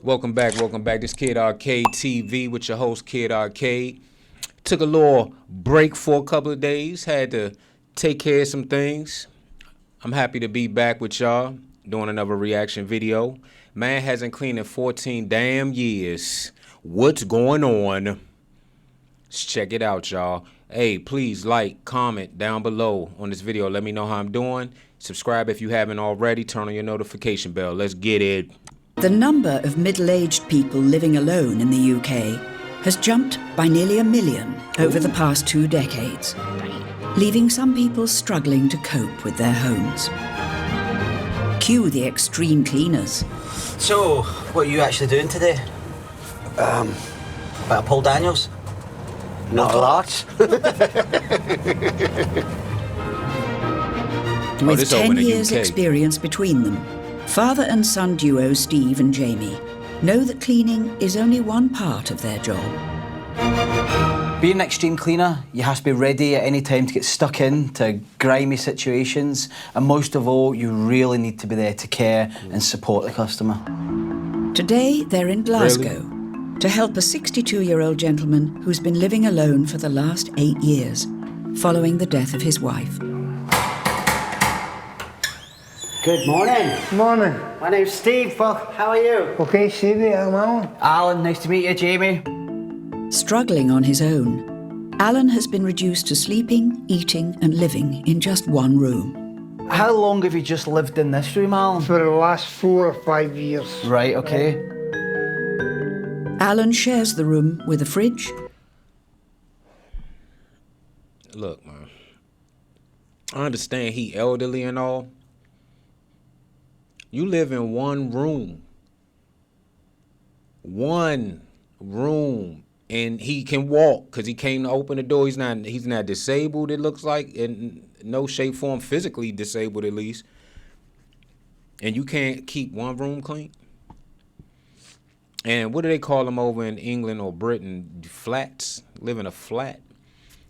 Welcome back. This Kid Arcade TV with your host, Kid Arcade. Took a little break for a couple of days. Had to take care of some things. I'm happy to be back with y'all doing another reaction video. Man hasn't cleaned in 14 damn years. What's going on? Let's check it out, y'all. Hey, please like, comment down below on this video. Let me know how I'm doing. Subscribe if you haven't already. Turn on your notification bell. Let's get it. The number of middle-aged people living alone in the UK has jumped by nearly 1 million over the past 2 decades, leaving some people struggling to cope with their homes. Cue the extreme cleaners. So, what are you actually doing today? Bit of Paul Daniels? Not a lot. With this 10 over in the years' UK. experience between them, father and son duo Steve and Jamie know that cleaning is only one part of their job. Being an extreme cleaner, you have to be ready at any time to get stuck into grimy situations, and most of all, you really need to be there to care and support the customer. Today, they're in Glasgow to help a 62-year-old gentleman who's been living alone for the last 8 years, following the death of his wife. Good morning. Morning. My name's Steve. Well, how are you? Okay, Steve, I'm Alan. Alan, nice to meet you, Jamie. Struggling on his own, Alan has been reduced to sleeping, eating and living in just one room. How long have you just lived in this room, Alan? For the last 4 or 5 years. Right, okay. Alan shares the room with a fridge, Look, man. I understand he elderly and all. You live in one room. One room. And he can walk because he came to open the door. He's not disabled, it looks like. In no shape, form, physically disabled at least. And you can't keep one room clean? And what do they call them over in England or Britain? Flats? Live in a flat?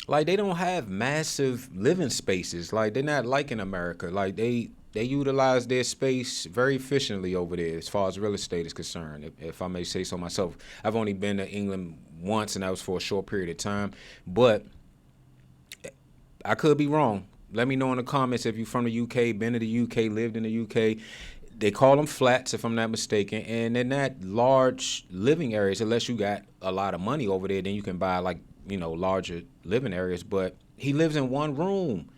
Like, they don't have massive living spaces. Like, they're not like in America. Like, they utilize their space very efficiently over there as far as real estate is concerned, if I may say so myself. I've only been to England once, and that was for a short period of time. But I could be wrong. Let me know in the comments if you're from the UK, been to the UK, lived in the UK. They call them flats, if I'm not mistaken, and they're not large living areas unless you got a lot of money over there. Then you can buy, like, you know, larger living areas. But he lives in one room.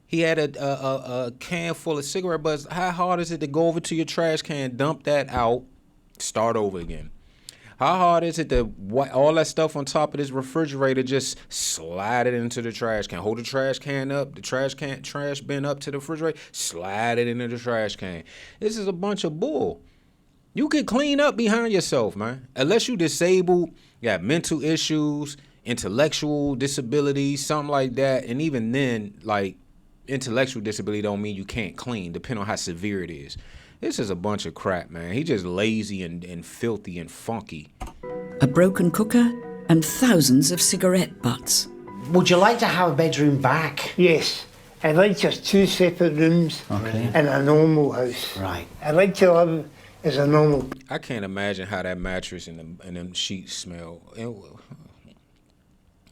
He had a can full of cigarette butts. How hard is it to go over to your trash can, dump that out, start over again? How hard is it to all that stuff on top of this refrigerator, just slide it into the trash can? Hold the trash can up, the trash bin up to the refrigerator, slide it into the trash can. This is a bunch of bull. You can clean up behind yourself, man. Unless you disabled, you got mental issues, intellectual disabilities, something like that. And even then, like, intellectual disability don't mean you can't clean, depending on how severe it is. This is a bunch of crap, man. He just lazy and filthy and funky. a broken cooker and thousands of cigarette butts. Would you like to have a bedroom back? Yes. I'd like just 2 separate rooms in a normal house. Right. I'd like to live as a normal. I can't imagine how that mattress and them sheets smell.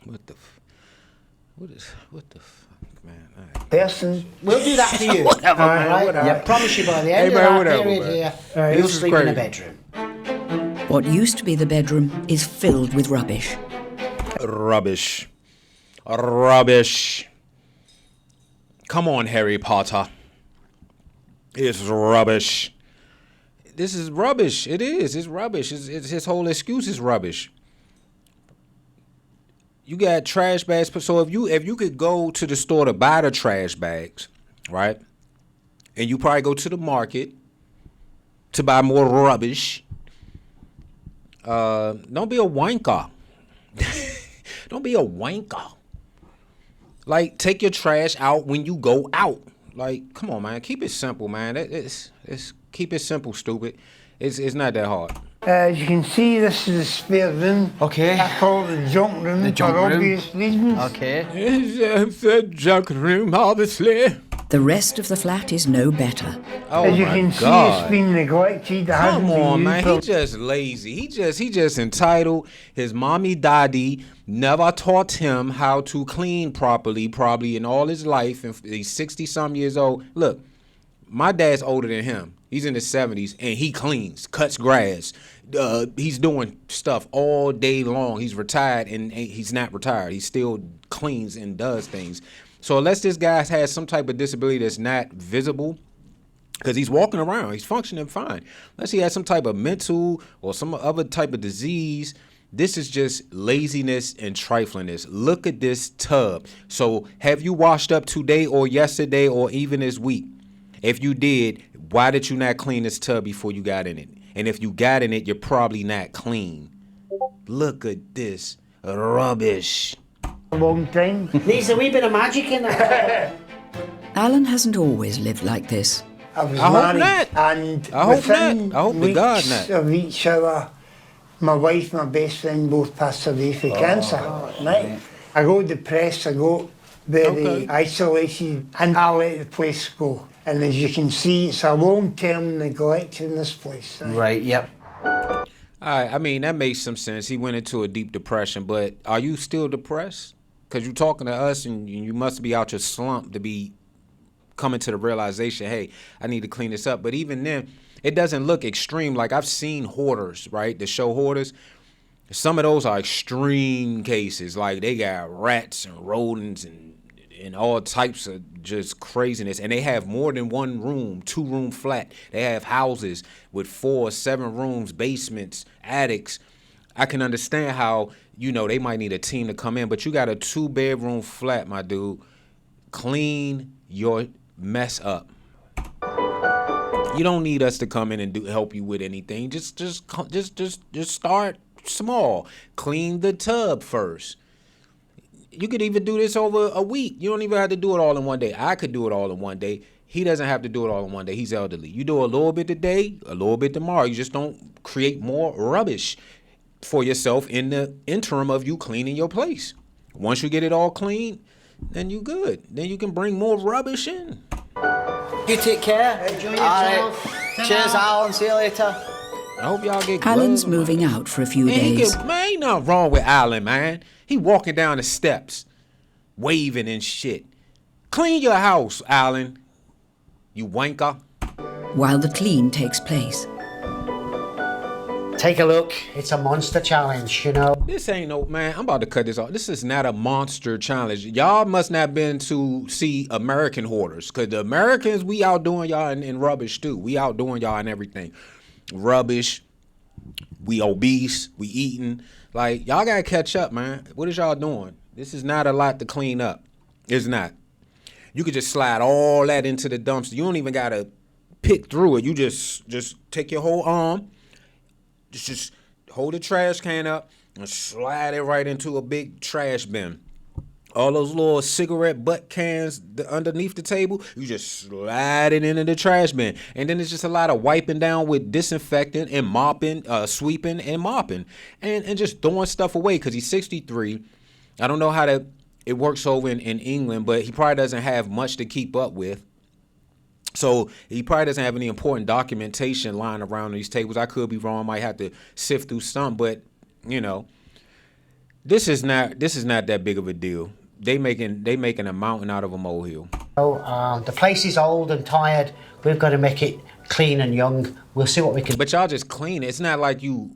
What the fuck, man? Person. We'll do that for you. Whatever, man, Right? whatever. I promise you by the end Hey, man, of that whatever, period man. here, Right, you'll this is sleep in a crazy. bedroom. What used to be the bedroom is filled with rubbish. Rubbish. Rubbish. Come on, Harry Potter. It's rubbish. This is rubbish. It is. It's rubbish. It's his whole excuse is rubbish. You got trash bags. So if you could go to the store to buy the trash bags, right? And you probably go to the market to buy more rubbish. Don't be a wanker. Don't be a wanker. Like, take your trash out when you go out. Like, come on, man. Keep it simple, man. It's keep it simple, stupid. It's not that hard. As you can see, this is a spare room. Okay. I call it the junk room The junk for room. obvious reasons. Okay. It's a junk room, obviously. The rest of the flat is no better. Oh As you my can see, God. it's been neglected. It hasn't Come been on, used man. for- He just lazy. He just entitled. His mommy daddy never taught him how to clean properly, probably in all his life. And he's 60-some years old. Look, my dad's older than him. He's in his 70s, and he cleans, cuts grass. He's doing stuff all day long. He's retired, and he's not retired. He still cleans and does things. So unless this guy has some type of disability that's not visible, because he's walking around, he's functioning fine. Unless he has some type of mental or some other type of disease, this is just laziness and triflingness. Look at this tub. So have you washed up today or yesterday or even this week? If you did, why did you not clean this tub before you got in it? And if you got in it, you're probably not clean. Look at this rubbish. a long time. Needs a wee bit of magic in there. Alan hasn't always lived like this. I was I hope married, not. and I hope within not. I hope to weeks God not. of each other, my wife, my best friend, both passed away for cancer. Right? I got depressed. I got very Okay. isolated, and I let the place go. And as you can see, it's a long-term neglect in this place. Right, yep. All right, I mean, that makes some sense. He went into a deep depression, but are you still depressed? Because you're talking to us and you must be out your slump to be coming to the realization, hey, I need to clean this up. But even then, it doesn't look extreme. Like I've seen hoarders, right? The show hoarders. Some of those are extreme cases. Like they got rats and rodents and all types of just craziness. And they have more than one room, 2-room flat. They have houses with 4 or 7 rooms, basements, attics. I can understand how, they might need a team to come in, but you got a 2-bedroom flat, my dude. Clean your mess up. You don't need us to come in and help you with anything. Just start small. Clean the tub first. You could even do this over a week. You don't even have to do it all in one day. I could do it all in one day. He doesn't have to do it all in one day. He's elderly. You do a little bit today, a little bit tomorrow. You just don't create more rubbish for yourself in the interim of you cleaning your place. Once you get it all clean, then you good. Then you can bring more rubbish in. You take care. Enjoy All yourself. right. Cheers, Alan. See you later. I hope y'all get Alan's gloves. moving out for a few Man, days. ain't nothing wrong with Alan, man. He walking down the steps, waving and shit. Clean your house, Alan. You wanker. While the clean takes place. Take a look. It's a monster challenge, This ain't no, man, I'm about to cut this off. This is not a monster challenge. Y'all must not been to see American hoarders. Because the Americans, we outdoing y'all in rubbish too. We outdoing y'all in everything. Rubbish. We obese. We eating. Like, y'all got to catch up, man. What is y'all doing? This is not a lot to clean up. It's not. You could just slide all that into the dumpster. You don't even got to pick through it. You just take your whole arm. Just hold the trash can up and slide it right into a big trash bin. All those little cigarette butt cans underneath the table, you just slide it into the trash bin. And then it's just a lot of wiping down with disinfectant and mopping, sweeping and mopping. And just throwing stuff away because he's 63. I don't know how it works over in England, but he probably doesn't have much to keep up with. So he probably doesn't have any important documentation lying around these tables. I could be wrong. Might have to sift through some, but this is not that big of a deal. They making a mountain out of a molehill. The place is old and tired. We've got to make it clean and young. We'll see what we can. But y'all just clean it. It's not like you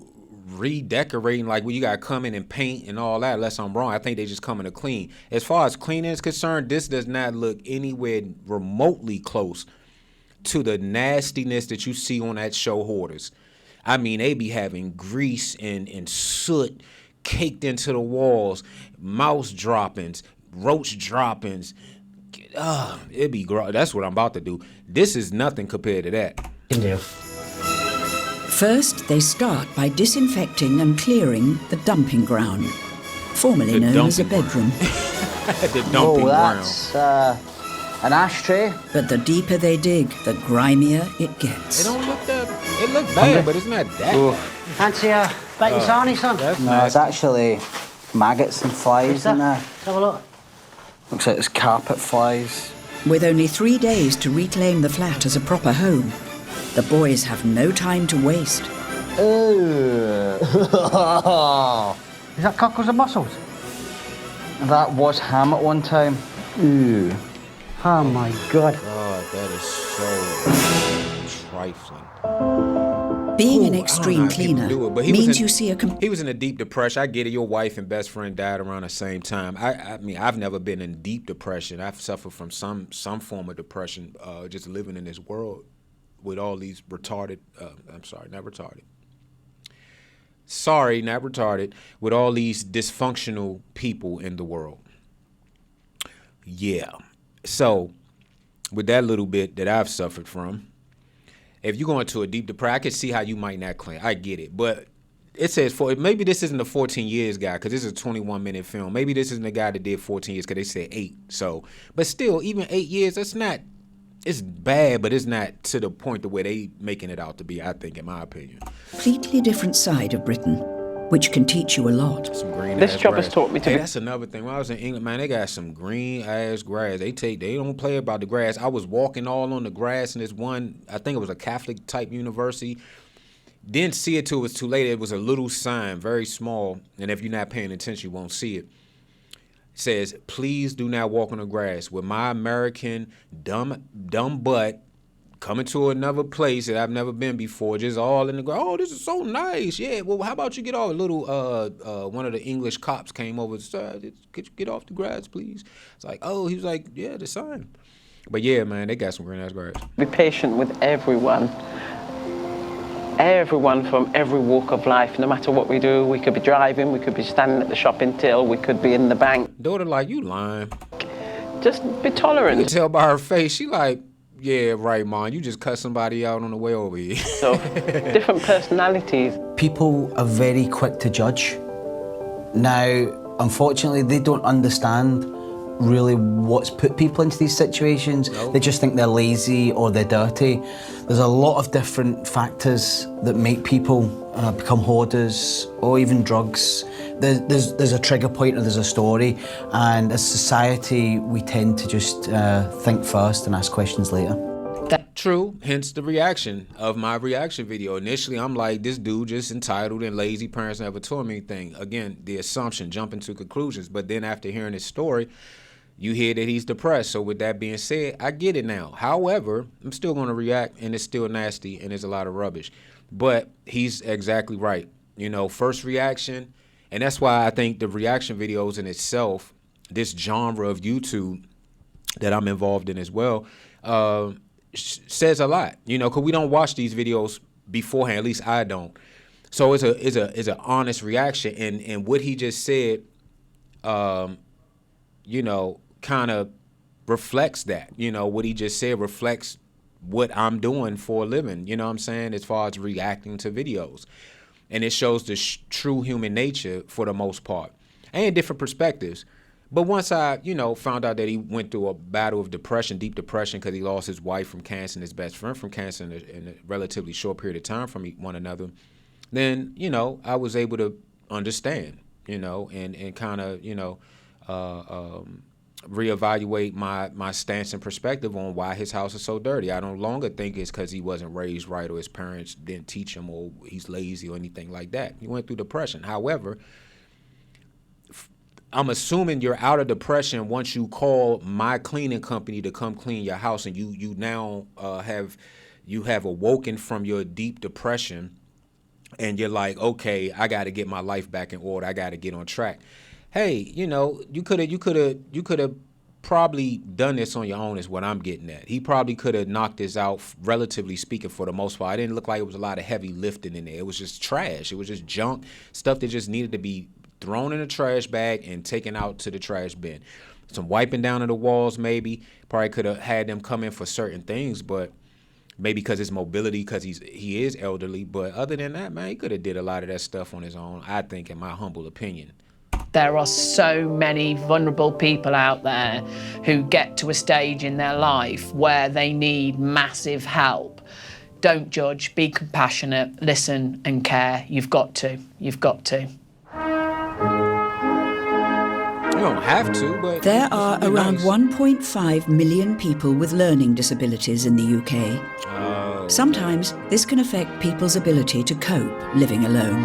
redecorating, like when you gotta come in and paint and all that, unless I'm wrong. I think they just come in to clean. As far as cleaning is concerned, this does not look anywhere remotely close to the nastiness that you see on that show Hoarders. I mean, they be having grease and soot caked into the walls, mouse droppings, roach droppings. It'd be gross. That's what I'm about to do. This is nothing compared to that. Can do. First, they start by disinfecting and clearing the dumping ground, formerly The known as a dumping bedroom. The dumping ground. That's an ashtray. But the deeper they dig, the grimier it It gets. don't look that. It look bad, but it's not that. Fancy a bite and sarnie, son? That's No, nasty. it's actually maggots and flies in there. Let's have a look. Looks like it's carpet flies. With only 3 days to reclaim the flat as a proper home, the boys have no time to waste. Is that cockles and mussels? That was ham at one time. Ooh. Oh my God. God, that is so trifling. Being an Ooh, I don't know extreme how people cleaner do it, but he means was in- you see a He was in a deep depression. I get it. Your wife and best friend died around the same time. I mean, I've never been in deep depression. I've suffered from some form of depression, just living in this world with all these retarded. I'm sorry, not retarded. Sorry, not retarded. With all these dysfunctional people in the world. Yeah. So, with that little bit that I've suffered from, if you go into a deep depression, I can see how you might not claim. I get it, but it says maybe this isn't the 14 years guy because this is a 21-minute film. Maybe this isn't the guy that did 14 years because they said 8. So, but still, even 8 years, that's not. It's bad, but it's not to the point to where they making it out to be. I think, in my opinion, completely different side of Britain, which can teach you a lot. some green. This ass job grass. has taught me to Hey, be- that's another thing. When I was in England, man, they got some green ass grass. They don't play about the grass. I was walking all on the grass in this one. I think it was a Catholic type university. Didn't see it till it was too late. It was a little sign, very small, and if you're not paying attention, you won't see it. It says, "Please do not walk on the grass." With my American dumb butt coming to another place that I've never been before, just all in the grass. Oh, this is so nice. Yeah. Well, how about you get off? A little one of the English cops came over. Sir, could you get off the grass, please? It's like, oh, he was like, yeah, the sign. But yeah, man, they got some green ass grass. Be patient with everyone. Everyone from every walk of life, no matter what we do. We could be driving, we could be standing at the shopping till, we could be in the bank. Daughter, like, you lying. Just be You can tolerant. tell by her face. She like, yeah, right, Mom. You just cut somebody out on the way over here. So, different personalities. People are very quick to judge. Now, unfortunately, they don't understand really what's put people into these situations. No. They just think they're lazy or they're dirty. There's a lot of different factors that make people become hoarders or even drugs. There's a trigger point or there's a story, and as society we tend to just think first and ask questions later. True, hence the reaction of my reaction video. Initially, I'm like, this dude just entitled and lazy, parents never told me anything. Again, the assumption, jumping to conclusions. But then after hearing his story, you hear that he's depressed. So with that being said, I get it now. However, I'm still going to react, and it's still nasty, and there's a lot of rubbish. But he's exactly right. You know, first reaction, and that's why I think the reaction videos in itself, this genre of YouTube that I'm involved in as well, says a lot, you know, because we don't watch these videos beforehand. At least I don't. So it's an honest reaction, and what he just said, you know, kind of reflects that. You know, what he just said reflects what I'm doing for a living. You know what I'm saying? As far as reacting to videos, and it shows the true human nature for the most part, and different perspectives. But once I, you know, found out that he went through a battle of depression, deep depression, because he lost his wife from cancer and his best friend from cancer in a relatively short period of time from one another, then, you know, I was able to understand, you know, and kind of, you know, reevaluate my stance and perspective on why his house is so dirty. I no longer think it's because he wasn't raised right or his parents didn't teach him or he's lazy or anything like that. He went through depression. However, I'm assuming you're out of depression once you call my cleaning company to come clean your house, and you now have awoken from your deep depression, and you're like, okay, I got to get my life back in order. I got to get on track. Hey, you know, you could have probably done this on your own is what I'm getting at. He probably could have knocked this out, relatively speaking, for the most part. It didn't look like it was a lot of heavy lifting in there. It was just trash. It was just junk, stuff that just needed to be thrown in a trash bag and taken out to the trash bin. Some wiping down of the walls, maybe. Probably could have had them come in for certain things, but maybe because his mobility, because he is elderly. But other than that, man, he could have did a lot of that stuff on his own, I think, in my humble opinion. There are so many vulnerable people out there who get to a stage in their life where they need massive help. Don't judge, be compassionate, listen and care. You've got to. You've got to. You don't have to, but There it are would be around nice. 1.5 million people with learning disabilities in the UK. Sometimes this can affect people's ability to cope living alone.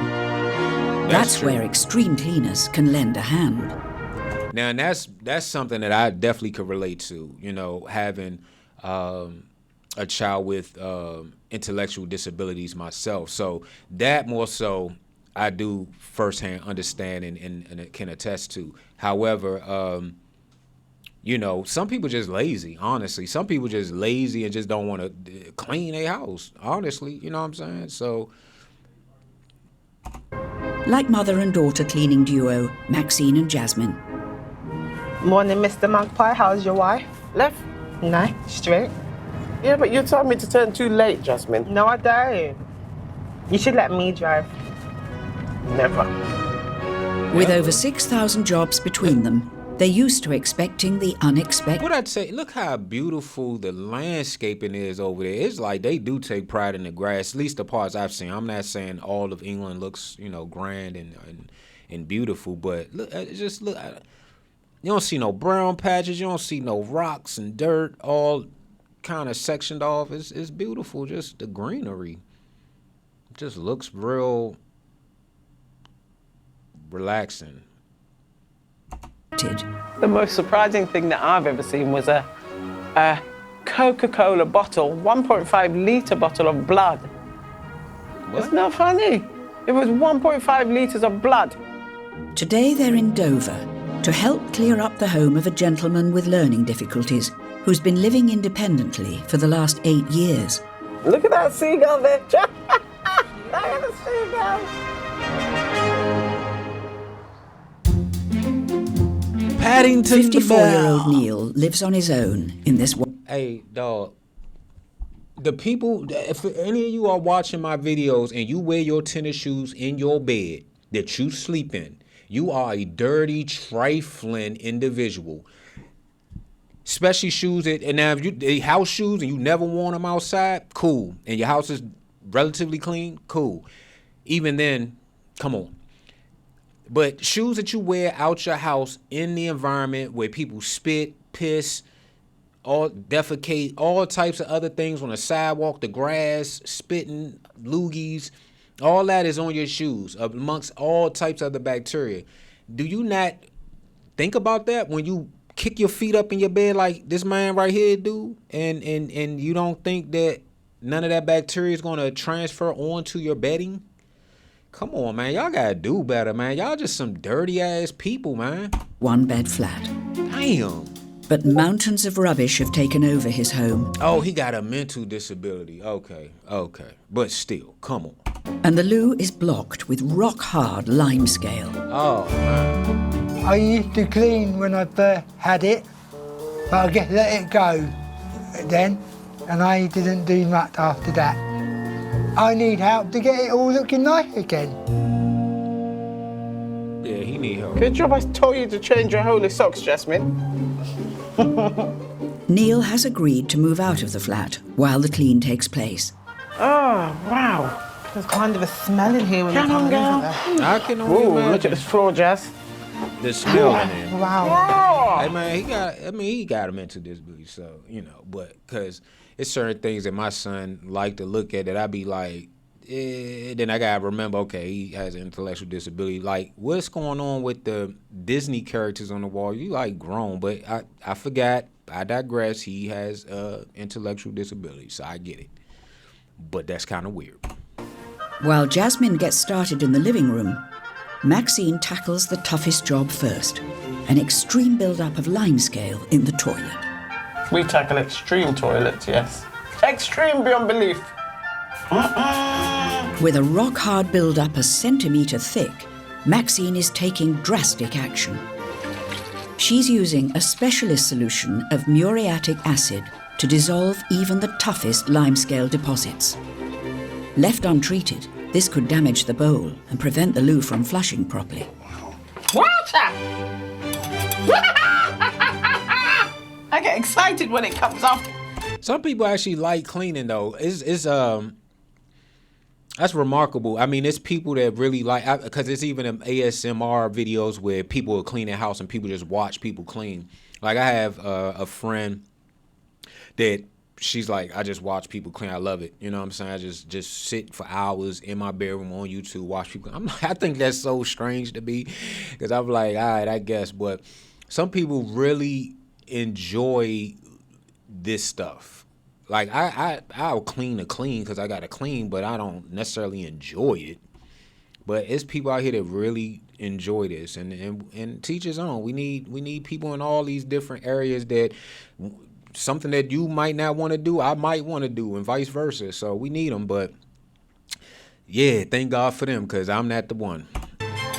That's true. where extreme cleaners can lend a hand. Now, and that's something that I definitely could relate to. You know, having a child with intellectual disabilities myself. So that more so I do firsthand understand and can attest to. However, you know, some people just lazy, honestly. Some people just lazy and just don't want to clean their house, honestly. You know what I'm saying? So, Like mother and daughter cleaning duo, Maxine and Jasmine. Morning, Mr. Magpie. How's your wife? Left? No, straight. Yeah, but you told me to turn too late, Jasmine. No, I don't. You should let me drive. Never. With over 6,000 jobs between them, they're used to expecting the unexpected. what I'd say, look how beautiful the landscaping is over there. It's like they do take pride in the grass, at least the parts I've seen. I'm not saying all of England looks, you know, grand and beautiful, but look, just look. You don't see no brown patches. You don't see no rocks and dirt, all kind of sectioned off. It's beautiful. Just the greenery just looks real relaxing. The most surprising thing that I've ever seen was a Coca-Cola bottle, 1.5 litre bottle of blood. It's not funny. It was 1.5 litres of blood. Today they're in Dover to help clear up the home of a gentleman with learning difficulties who's been living independently for the last 8 years. Look at that seagull there. Look at the seagull. Paddington the 54-year-old Bear. Neil lives on his own in this Hey, dog. The people, if any of you are watching my videos and you wear your tennis shoes in your bed that you sleep in, you are a dirty, trifling individual. Especially shoes that, and now if you they house shoes and you never worn them outside, cool. And your house is relatively clean, cool. Even then, come on. But shoes that you wear out your house in the environment where people spit, piss, all defecate, all types of other things on the sidewalk, the grass, spitting, loogies, all that is on your shoes amongst all types of other bacteria. Do you not think about that when you kick your feet up in your bed like this man right here do, and you don't think that none of that bacteria is going to transfer onto your bedding? Come on, man. Y'all got to do better, man. Y'all just some dirty-ass people, man. one-bed flat. Damn. But mountains of rubbish have taken over his home, Oh, he got a mental disability. Okay. But still, come on. and the loo is blocked with rock-hard limescale. Oh, man. I used to clean when I first had it, but I just let it go then, and I didn't do much after that. I need help to get it all looking nice again. Yeah, he need help. Good job I told you to change your holy socks, Jasmine. Neil has agreed to move out of the flat while the clean takes place. Oh, wow. There's kind of a smell in here when Come you on, come in, girl. isn't there? I can only Ooh, look imagine at this floor, Jazz. the smell in there. Wow. Hey, man, he got a mental disability, so, you know, but because it's certain things that my son like to look at that I be like, then I got to remember, okay, he has an intellectual disability. Like, what's going on with the Disney characters on the wall? You, like, grown, but I forgot. I digress. He has intellectual disability, so I get it. But that's kind of weird. While Jasmine gets started in the living room, Maxine tackles the toughest job first, an extreme build-up of limescale in the toilet. We tackle extreme toilets, yes. Extreme beyond belief. With a rock-hard build-up a centimetre thick, Maxine is taking drastic action. She's using a specialist solution of muriatic acid to dissolve even the toughest limescale deposits. Left untreated, this could damage the bowl and prevent the loo from flushing properly. Water! I get excited when it comes off. Some people actually like cleaning, though. That's remarkable. I mean, it's people that really like, because it's even ASMR videos where people will clean their house and people just watch people clean. Like I have a friend that she's like, I just watch people clean. I love it. You know what I'm saying? I just sit for hours in my bedroom on YouTube, watch people. I'm like, I think that's so strange to me, because I'm like, all right, I guess. But some people really enjoy this stuff. Like I'll clean to clean because I got to clean, but I don't necessarily enjoy it. But it's people out here that really enjoy this, and teach his own. We need people in all these different areas that something that you might not want to do, I might want to do, and vice versa. So we need them. But yeah, thank God for them, because I'm not the one.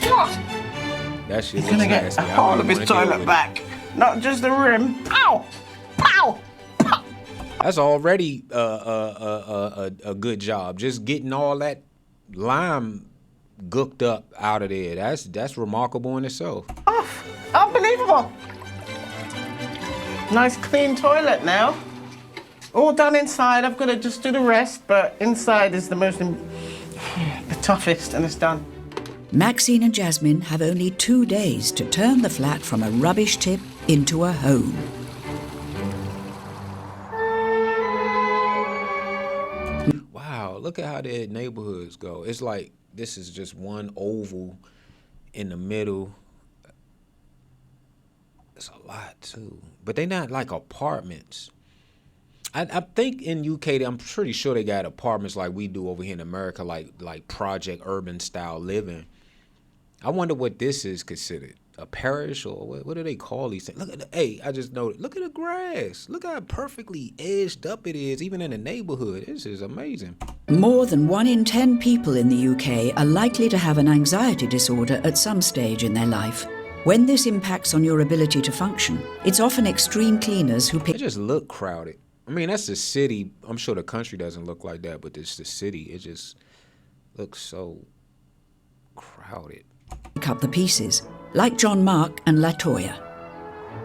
What? That shit He's looks gonna get nasty. I all don't of his wanna deal with toilet it. back, not just the rim. Pow! Pow! Pow! That's already a good job. Just getting all that lime gooked up out of there. That's remarkable in itself. Off! Unbelievable! Nice clean toilet now. All done inside. I've got to just do the rest, but inside is the toughest, and it's done. Maxine and Jasmine have only 2 days to turn the flat from a rubbish tip into a home. Wow, look at how their neighborhoods go. It's like this is just one oval in the middle. It's a lot too, but they not like apartments. I think in UK, I'm pretty sure they got apartments like we do over here in America, like project urban style living. I wonder what this is considered. A parish, or what do they call these things? Look at I just noticed. Look at the grass. Look how perfectly edged up it is, even in the neighborhood. This is amazing. More than 1 in 10 people in the UK are likely to have an anxiety disorder at some stage in their life. When this impacts on your ability to function, it's often extreme cleaners who It pick just look crowded. I mean, that's the city. I'm sure the country doesn't look like that, but it's the city. It just looks so crowded. up the pieces, like John Mark and Latoya.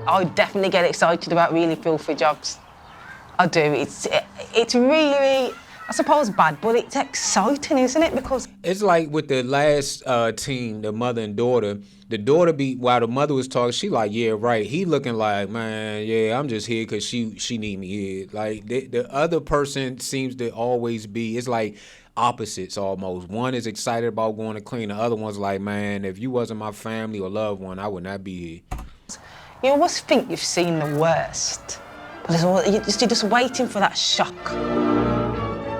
I definitely get excited about really filthy jobs. I do. It's really, I suppose, bad, but it's exciting, isn't it? Because It's like with the last team, the mother and daughter. The daughter while the mother was talking, she like, yeah, right. He looking like, man, yeah, I'm just here because she need me here. Like the other person seems to always be. It's like opposites almost. One is excited about going to clean. The other one's like, man, if you wasn't my family or loved one, I would not be here. you always think you've seen the worst, but you're just waiting for that shock.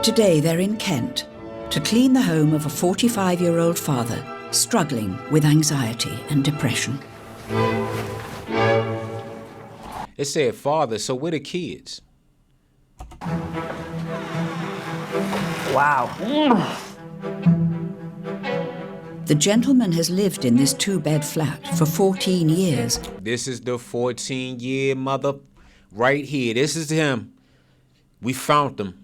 Today they're in Kent to clean the home of a 45-year-old father struggling with anxiety and depression. It said father, so where the kids? Wow. The gentleman has lived in this 2-bed flat for 14 years. This is the 14-year mother right here. This is him. We found him.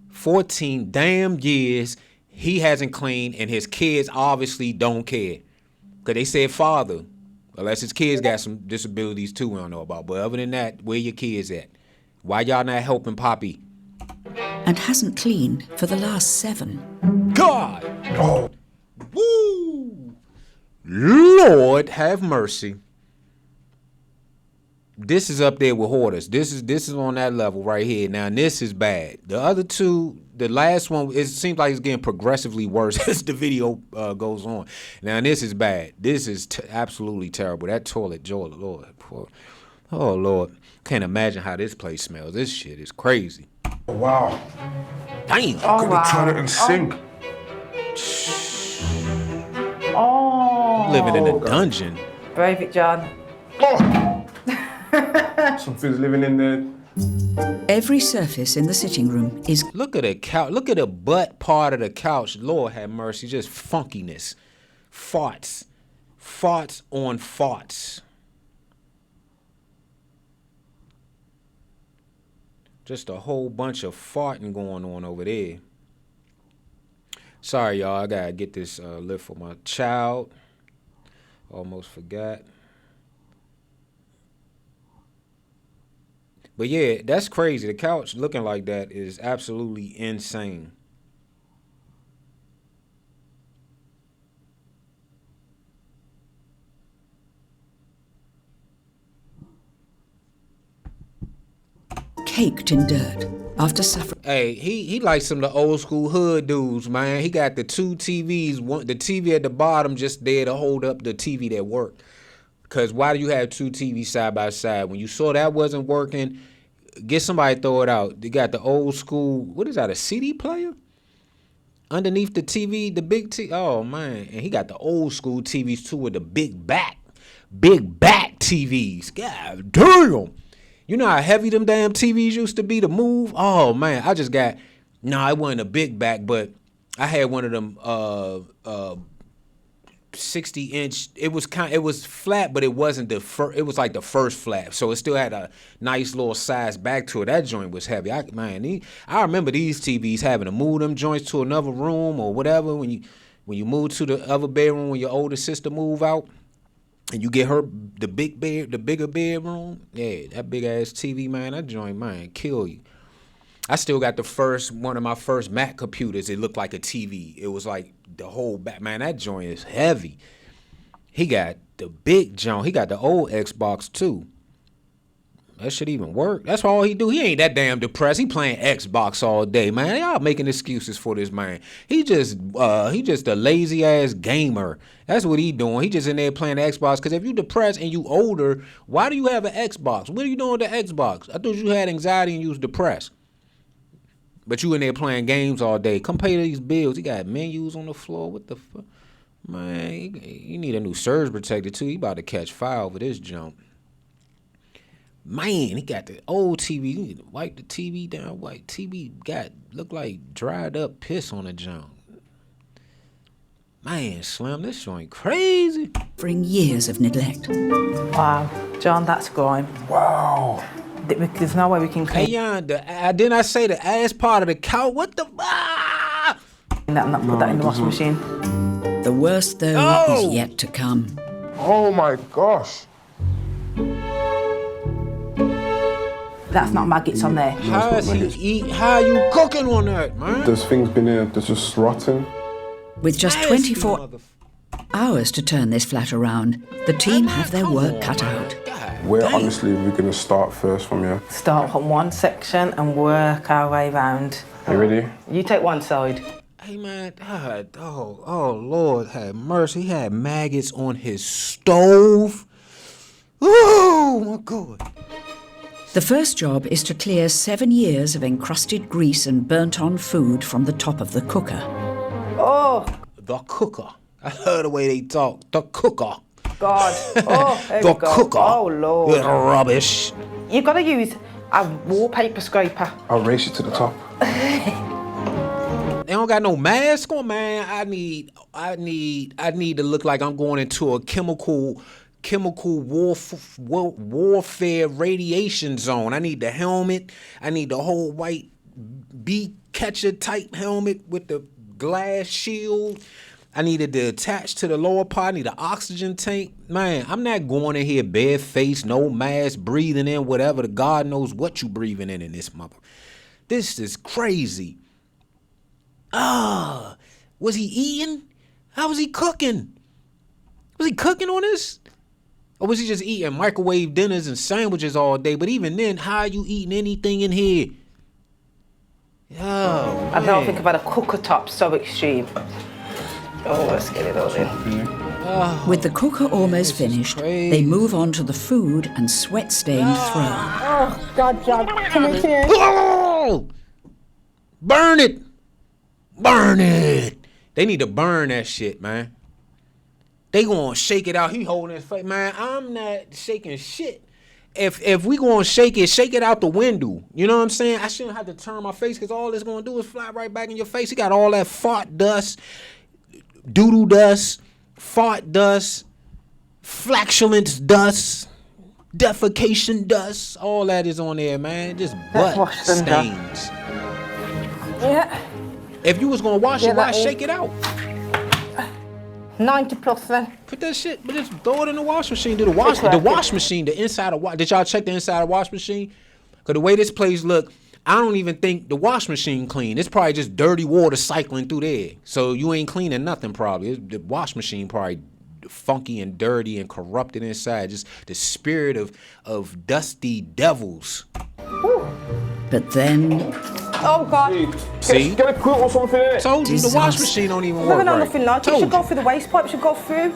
14 damn years he hasn't cleaned, and his kids obviously don't care. Because they said father. Unless his kids got some disabilities too we don't know about. But other than that, where your kids at? Why y'all not helping Poppy? And hasn't cleaned for the last 7. God! Oh. Woo! Lord have mercy. This is up there with hoarders. This is on that level right here. Now, this is bad. The other two, the last one, it seems like it's getting progressively worse as the video goes on. Now, this is bad. This is absolutely terrible. That toilet, Lord. Oh, Lord. Can't imagine how this place smells. This shit is crazy. Oh, wow. Damn. Oh, wow. Toilet and sink. Oh. Living in a dungeon. Brave it, John. Something's living in there. Every surface in the sitting room is Look at the couch. Look at the butt part of the couch. Lord have mercy. Just funkiness. Farts. Farts on farts. Just a whole bunch of farting going on over there. Sorry, y'all. I gotta get this lift for my child. Almost forgot. But yeah, that's crazy. The couch looking like that is absolutely insane. caked in dirt after suffering. Hey, he like some of the old school hood dudes, man. He got the two TVs, the TV at the bottom just there to hold up the TV that worked. Because why do you have two TVs side by side? When you saw that wasn't working, get somebody to throw it out. They got the old school, what is that, a CD player? Underneath the TV, the big TV. Oh, man. And he got the old school TVs, too, with the big back TVs. God damn. You know how heavy them damn TVs used to be to move? Oh, man. I just got, it wasn't a big back, but I had one of them 60-inch. It was flat, but it wasn't the first. It was like the first flat, so it still had a nice little size back to it. That joint was heavy. I remember these TVs having to move them joints to another room or whatever when you move to the other bedroom when your older sister move out and you get her the bigger bedroom. Yeah, that big ass TV, man. That joint, man, kill you. I still got one of my first Mac computers. It looked like a TV. It was like the whole back. Man, that joint is heavy. He got the big joint. He got the old Xbox too. That shit even work. That's all he do. He ain't that damn depressed. He playing Xbox all day, man. Y'all making excuses for this man. He just a lazy ass gamer. That's what he doing. He just in there playing the Xbox. Cause if you depressed and you older, why do you have an Xbox? What are you doing with the Xbox? I thought you had anxiety and you was depressed. But you in there playing games all day. Come pay these bills. He got menus on the floor. What the fuck? Man, you need a new surge protector, too. He about to catch fire over this jump. Man, he got the old TV. You need to wipe the TV down. White TV look like dried up piss on the jump. Man, Slim, this joint crazy. Suffering years of neglect. Wow, John, that's grime. Wow. There's no way we can Hey, clean Yon, didn't I say the ass part of the cow? What the? that and not put that in the washing machine. The worst, though, is yet to come. Oh my gosh. That's not maggots on there. How are you cooking on that, man? There's things been here that's just rotten. With just 24 hours to turn this flat around, the team have their work cut out. Where honestly we're gonna start first from here. Start on one section and work our way round. You ready? You take one side. Hey, man, God, oh, Lord, have mercy. He had maggots on his stove. Oh, my God. The first job is to clear 7 years of encrusted grease and burnt-on food from the top of the cooker. Oh! The cooker. I heard the way they talk. The cooker. God. Oh, there the we go. cooker. Oh, Lord. The rubbish. You've got to use a wallpaper scraper. I'll race you to the top. They don't got no mask on, man. I need to look like I'm going into a chemical warfare radiation zone. I need the helmet. I need the whole white bee catcher type helmet with the glass shield. I needed to attach to the lower part. I need an oxygen tank. Man, I'm not going in here barefaced, no mask, breathing in whatever. The God knows what you breathing in this mother. This is crazy. Was he eating? How was he cooking? Was he cooking on this? Or was he just eating microwave dinners and sandwiches all day? But even then, how are you eating anything in here? Oh, I don't think I've had a cooker top so extreme. Oh, let's get it all in. With the cooker almost finished, they move on to the food and sweat-stained throne. Oh, God, John, come here. Oh! Burn it! Burn it! They need to burn that shit, man. They gonna shake it out. He holding his face. Man, I'm not shaking shit. If we gonna shake it out the window. You know what I'm saying? I shouldn't have to turn my face because all it's gonna do is fly right back in your face. He got all that fart dust, doodle dust, fart dust, flatulence dust, defecation dust. All that is on there, man. Just butt stains. Yeah. If you was gonna wash it, why shake it out? 90 plus then. Put that shit, but just throw it in the wash machine. Do the wash machine, the inside of wash. Did y'all check the inside of the wash machine? Cause the way this place look, I don't even think the wash machine clean. It's probably just dirty water cycling through there. So you ain't cleaning nothing probably. The wash machine probably funky and dirty and corrupted inside. Just the spirit of dusty devils. Ooh. But then Oh, God. See? Get a quilt or something in it. Told you the wash Disaster. machine don't even Never work know right. nothing like it. Told Should go you. through the waste pipe, should go through.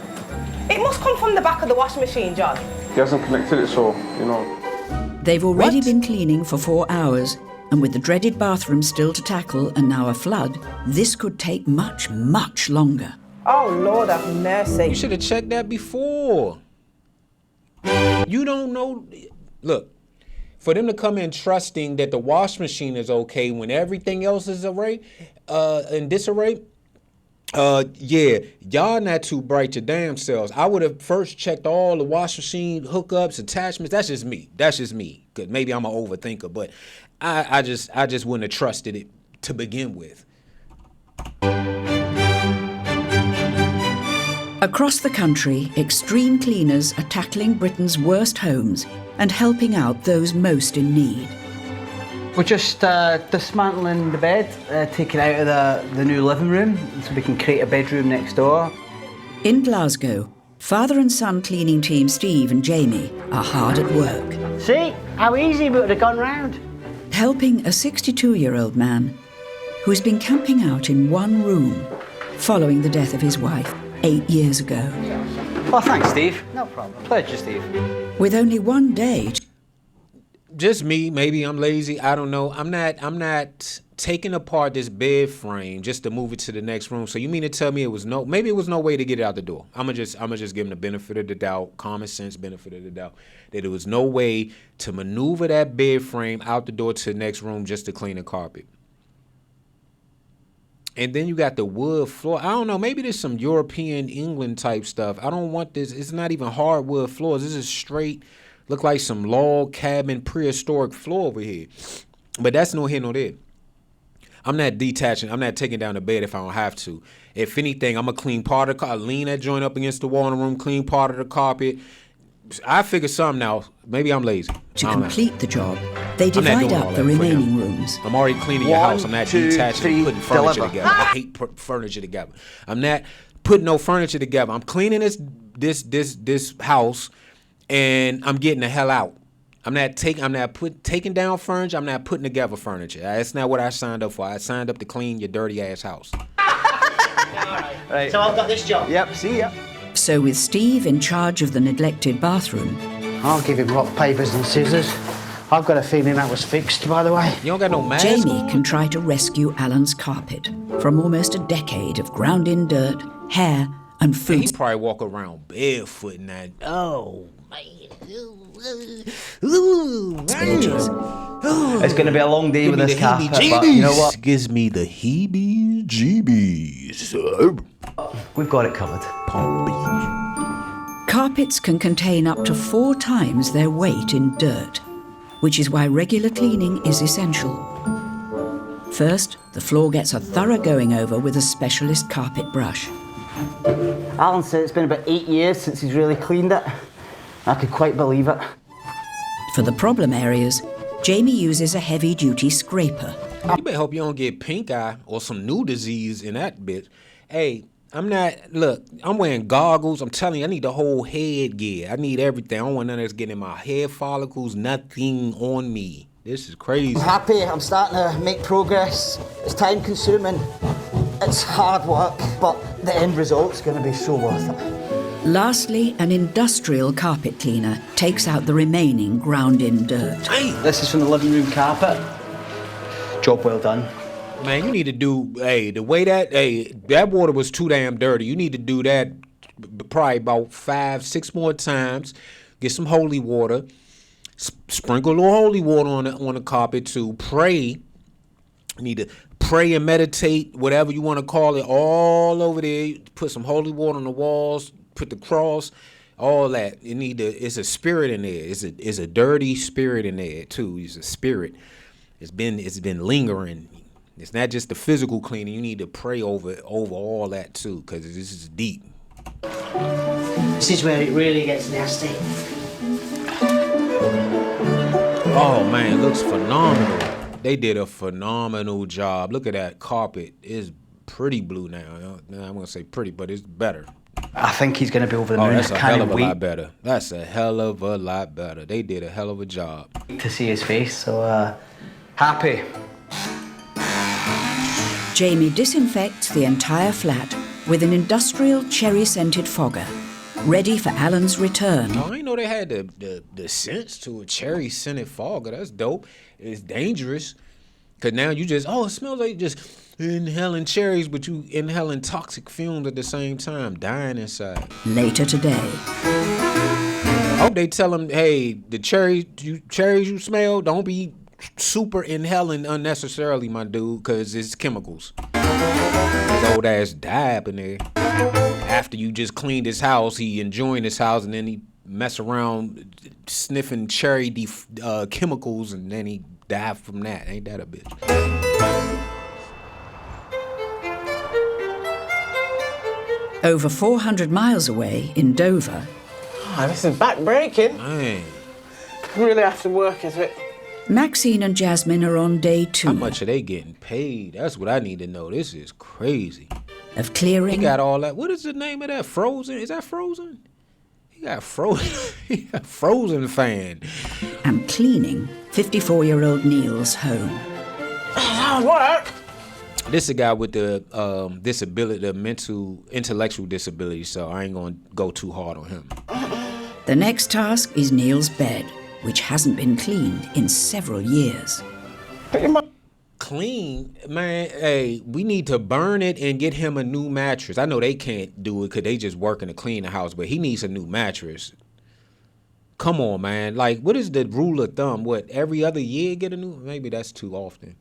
It must come from the back of the washing machine, John. He hasn't connected it, so, you know. they've already What? been cleaning for 4 hours, and with the dreaded bathroom still to tackle and now a flood, this could take much, much longer. Oh, Lord have mercy. You should have checked that before. You don't know. Look, for them to come in trusting that the wash machine is okay when everything else is in disarray, yeah, y'all not too bright your damn selves. I would have first checked all the wash machine hookups, attachments. That's just me. Cause maybe I'm an overthinker, but I just wouldn't have trusted it to begin with. Across the country, extreme cleaners are tackling Britain's worst homes and helping out those most in need. We're just dismantling the bed, taking it out of the new living room so we can create a bedroom next door. In Glasgow, father and son cleaning team Steve and Jamie are hard at work, See how easy we would have gone round. helping a 62-year-old man who's been camping out in one room following the death of his wife 8 years ago. Oh, thanks, Steve. No problem. Pleasure, Steve. With only 1 day Just me, maybe I'm lazy, I don't know. I'm not taking apart this bed frame just to move it to the next room. So you mean to tell me maybe it was no way to get it out the door. I'm gonna just give him the benefit of the doubt, common sense benefit of the doubt, that it was no way to maneuver that bed frame out the door to the next room just to clean the carpet. And then you got the wood floor. I don't know, maybe there's some European England type stuff. I don't want this. It's not even hardwood floors. This is straight, look like some log cabin prehistoric floor over here. But that's no here nor there. I'm not detaching. I'm not taking down the bed if I don't have to. If anything, I'm going to clean part of the carpet, lean that joint up against the wall in the room, clean part of the carpet. I figure something out. Maybe I'm lazy. to I don't know. complete the job, they I'm not divide doing all up that the for remaining him. rooms. I'm already cleaning your house. I'm not 1, 2, detaching 3, and putting furniture deliver. together. I hate furniture together. I'm not putting no furniture together. I'm cleaning this house, and I'm getting the hell out. I'm not taking down furniture. I'm not putting together furniture. That's not what I signed up for. I signed up to clean your dirty ass house. Right. So I've got this job. Yep, see ya. So with Steve in charge of the neglected bathroom, I'll give him rock, papers and scissors. I've got a feeling that was fixed, by the way. You don't got no mask? Jamie can try to rescue Alan's carpet from almost a decade of ground-in dirt, hair and He food probably walk around barefoot and that. Oh man. Ooh, man. stages. It's going to be a long day with Give me this the carpet, but you know what? Gives me the heebie-jeebies. We've got it covered. Palm Beach. Carpets can contain up to 4 times their weight in dirt, which is why regular cleaning is essential. First, the floor gets a thorough going over with a specialist carpet brush. Alan said it's been about 8 years since he's really cleaned it. I could quite believe it. For the problem areas, Jamie uses a heavy-duty scraper. You better hope you don't get pink eye or some new disease in that bitch. Hey, I'm wearing goggles. I'm telling you, I need the whole headgear. I need everything. I don't want none of this getting in my hair follicles, nothing on me. This is crazy. I'm happy. I'm starting to make progress. It's time consuming. It's hard work, but the end result's going to be so worth it. Lastly, an industrial carpet cleaner takes out the remaining ground-in dirt. This is from the living room carpet. Job well done. Man, you need to do, the way that water was too damn dirty. You need to do that probably about 5-6 more times. Get some holy water. Sprinkle a little holy water on the carpet to pray. You need to pray and meditate, whatever you want to call it, all over there. Put some holy water on the walls. Put the cross, all that. It's a spirit in there. It's a dirty spirit in there too. It's a spirit. It's been lingering. It's not just the physical cleaning. You need to pray over all that too, because this is deep. This is where it really gets nasty. Oh man, it looks phenomenal. They did a phenomenal job. Look at that carpet. It's pretty blue now. I'm gonna say pretty, but it's better. I think he's going to be over the Oh, moon. that's a Can't hell of a wait lot better. That's a hell of a lot better. They did a hell of a job. to see his face. So Happy. Jamie disinfects the entire flat with an industrial cherry-scented fogger, ready for Alan's return. I didn't know they had the sense to a cherry-scented fogger. That's dope. It's dangerous. Because now you just, it smells like just inhaling cherries, but you inhaling toxic fumes at the same time, dying inside. Later today. I hope they tell them, hey, the cherries you smell, don't be super inhaling unnecessarily, my dude, because it's chemicals. His old ass died in there. After you just cleaned his house, he enjoying his house, and then he mess around sniffing cherry chemicals, and then he died from that. Ain't that a bitch? Over 400 miles away in Dover. This is back-breaking. Man. Really have to work at it. Maxine and Jasmine are on day 2. How much are they getting paid? That's what I need to know. This is crazy. Of clearing. He got all that. What is the name of that? Frozen? Is that Frozen? He got Frozen. He got Frozen fan. And cleaning 54-year-old Neil's home. Hard work. This is a guy with the disability, the intellectual disability, so I ain't gonna go too hard on him. The next task is Neil's bed, which hasn't been cleaned in several years. Clean? Man, hey, we need to burn it and get him a new mattress. I know they can't do it because they just working to clean the house, but he needs a new mattress. Come on, man. Like, what is the rule of thumb? What, every other year get a new? Maybe that's too often.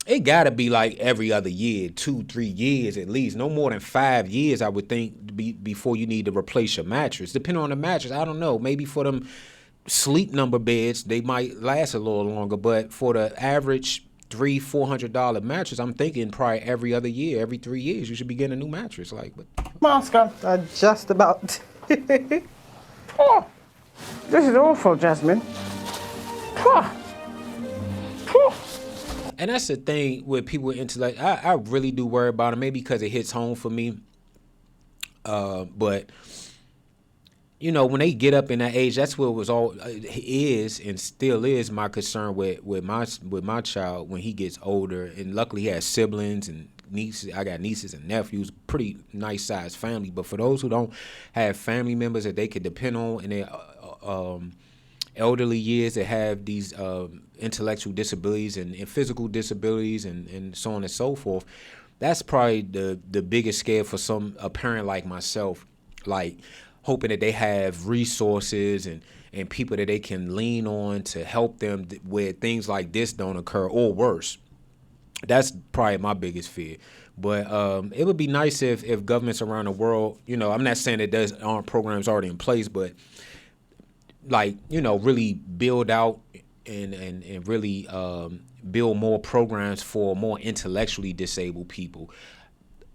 It gotta be like every other year, 2-3 years at least. No more than 5 years, I would think, before you need to replace your mattress. Depending on the mattress, I don't know. Maybe for them sleep number beds, they might last a little longer. But for the average $300-400 mattress, I'm thinking probably every other year, every 3 years, you should be getting a new mattress. Like, Mask on. Just about. Oh, this is awful, Jasmine. and that's the thing with people with intellect. I really do worry about it, maybe because it hits home for me. But you know, when they get up in that age, that's what was all is and still is my concern with my child when he gets older. And luckily, he has siblings and nieces. I got nieces and nephews. Pretty nice sized family. But for those who don't have family members that they could depend on in their elderly years that have these intellectual disabilities and physical disabilities and so on and so forth, that's probably the biggest scare for a parent like myself. Like, hoping that they have resources and people that they can lean on to help them where things like this don't occur or worse. That's probably my biggest fear. But it would be nice if governments around the world, you know, I'm not saying that there aren't programs already in place, but like, you know, really build out and really build more programs for more intellectually disabled people.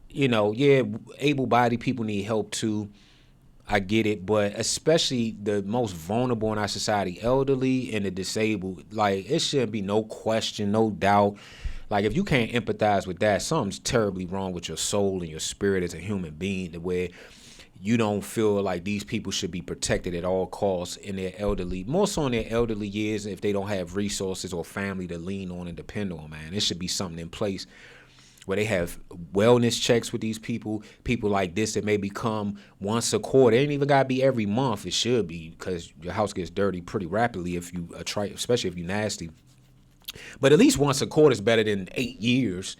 You know, yeah, able-bodied people need help too. I get it, but especially the most vulnerable in our society, elderly and the disabled, like, it shouldn't be no question, no doubt. Like, if you can't empathize with that, something's terribly wrong with your soul and your spirit as a human being, the way you don't feel like these people should be protected at all costs in their elderly, more so in their elderly years, if they don't have resources or family to lean on and depend on, man. There should be something in place where they have wellness checks with these people like this that maybe come once a quarter. It ain't even gotta be every month. It should be, because your house gets dirty pretty rapidly if you try, especially if you're nasty. But at least once a quarter is better than 8 years.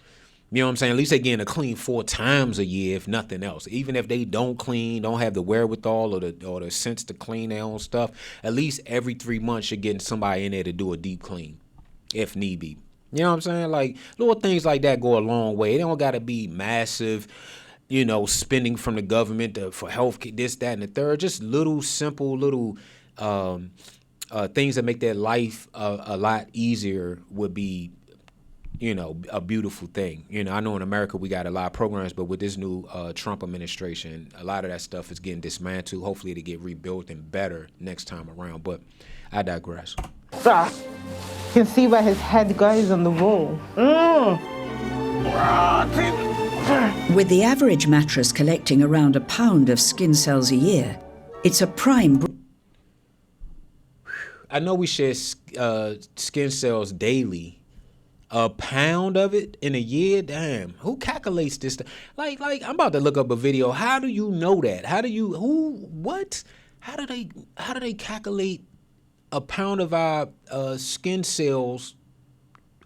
You know what I'm saying? At least they getting a clean 4 times a year, if nothing else. Even if they don't clean, don't have the wherewithal or the sense to clean their own stuff, at least every 3 months you're getting somebody in there to do a deep clean, if need be. You know what I'm saying? Like, little things like that go a long way. It don't got to be massive, you know, spending from the government for health care, this, that, and the third. Just little, simple, little things that make their life a lot easier would be, you know, a beautiful thing. You know, I know in America we got a lot of programs, but with this new Trump administration, a lot of that stuff is getting dismantled. Hopefully it'll get rebuilt and better next time around. But I digress. Sir, you can see where his head goes on the wall. With the average mattress collecting around a pound of skin cells a year, it's a prime... I know we share skin cells daily. A pound of it in a year? Damn. Who calculates this stuff? Like, I'm about to look up a video. How do you know that? How do they calculate a pound of our skin cells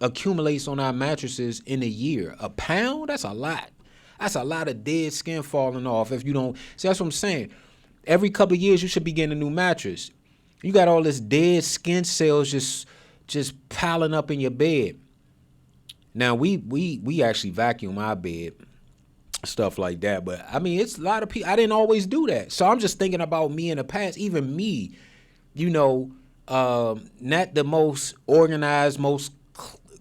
accumulates on our mattresses in a year? A pound? That's a lot. That's a lot of dead skin falling off if you don't. See, that's what I'm saying. Every couple of years, you should be getting a new mattress. You got all this dead skin cells just piling up in your bed. Now, we actually vacuum our bed, stuff like that. But, I mean, it's a lot of people. I didn't always do that. So I'm just thinking about me in the past. Even me, you know, not the most organized, most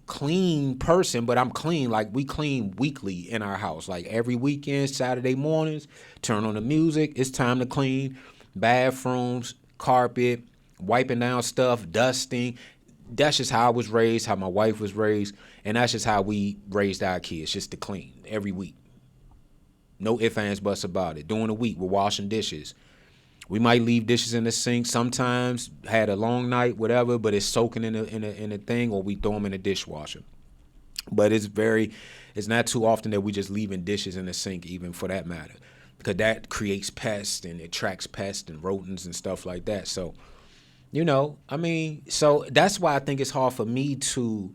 clean person, but I'm clean. Like, we clean weekly in our house. Like, every weekend, Saturday mornings, turn on the music. It's time to clean. Bathrooms, carpet, wiping down stuff, dusting. That's just how I was raised, how my wife was raised, and that's just how we raised our kids, just to clean every week. No ifs, ands, buts about it. During the week, we're washing dishes. We might leave dishes in the sink sometimes, had a long night, whatever, but it's soaking in a thing, or we throw them in the dishwasher. But it's not too often that we just leaving dishes in the sink, even for that matter, because that creates pests and it attracts pests and rodents and stuff like that. So, you know, I mean, so that's why I think it's hard for me to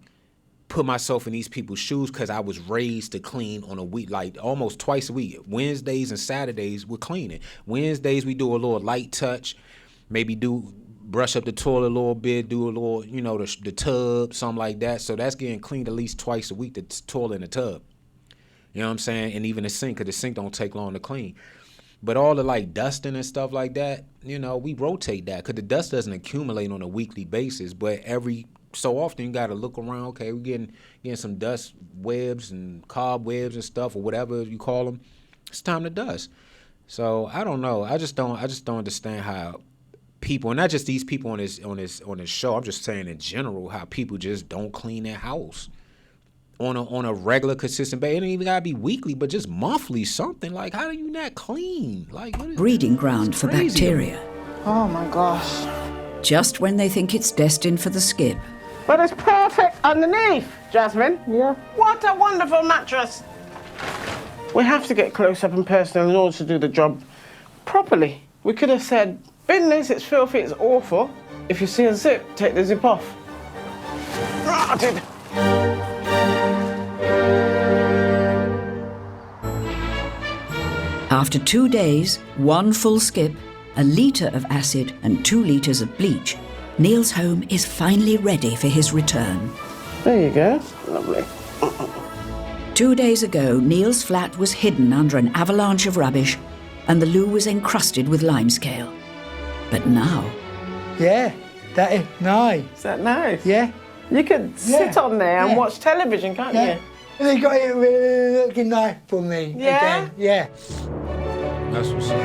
put myself in these people's shoes, because I was raised to clean on a week, like almost twice a week. Wednesdays and Saturdays, we're cleaning. Wednesdays, we do a little light touch, maybe brush up the toilet a little bit, do a little, you know, the tub, something like that. So that's getting cleaned at least twice a week, the toilet and the tub. You know what I'm saying? And even the sink, because the sink don't take long to clean. But all the like dusting and stuff like that, you know, we rotate that, because the dust doesn't accumulate on a weekly basis. But every so often you got to look around. Okay, we're getting some dust webs and cobwebs and stuff, or whatever you call them. It's time to dust. So I don't know. I just don't understand how people, and not just these people on this show. I'm just saying in general how people just don't clean their house on a regular, consistent basis. It ain't even gotta be weekly, but just monthly, something. Like, how do you not clean? Like, what is Breeding ground for crazy. bacteria. Oh my gosh. Just when they think it's destined for the skip, But it's perfect underneath, Jasmine. Yeah. What a wonderful mattress. We have to get close up and personal in order to do the job properly. We could have said, bin this, it's filthy, it's awful. If you see a zip, take the zip off. Rotted. after 2 days, 1 full skip, a litre of acid and 2 litres of bleach, Neil's home is finally ready for his return. There you go. Lovely. 2 days ago, Neil's flat was hidden under an avalanche of rubbish and the loo was encrusted with limescale. But now... Yeah, that is nice. Is that nice? Yeah. You could sit on there and watch television, can't you? And they got it really looking nice for me again. Yeah. That's what's up.